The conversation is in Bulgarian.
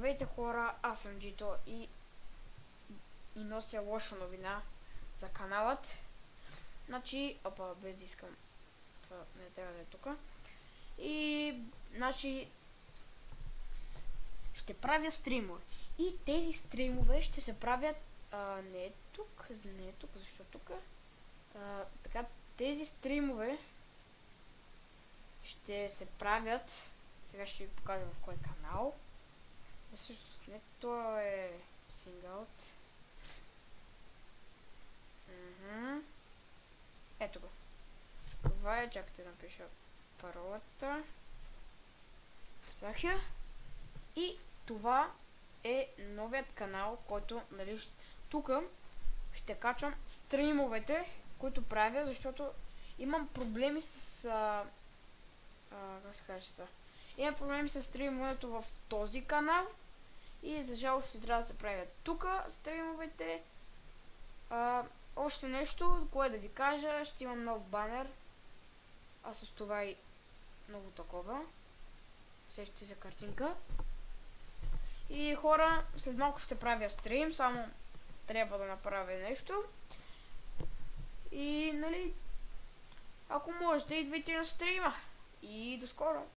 Здравейте хора, аз съм Джито и нося лоша новина за каналът. Значи, без да искам, това не трябва да е тук. И, значи, ще правя стримове. И тези стримове ще се правят, не е тук, защо тук? Така, тези стримове ще се правят, сега ще ви покажа в кой канал. Всъщност не, това е Singout. Ето го. Това е, чакайте да напиша паролата. Писах я. И това е новият канал, който, нали, тук ще качвам стримовете, които правя, защото имам проблеми с... как се каже това? Имам проблеми с стримуването в този канал и за жалост ще трябва да се правят тук стримовете. Още нещо, кое да ви кажа, ще имам нов банер, а с това и много такова. Сещате за картинка. И хора, след малко ще правя стрим, само трябва да направя нещо. И нали, ако можете, идвайте на стрима. И до скоро!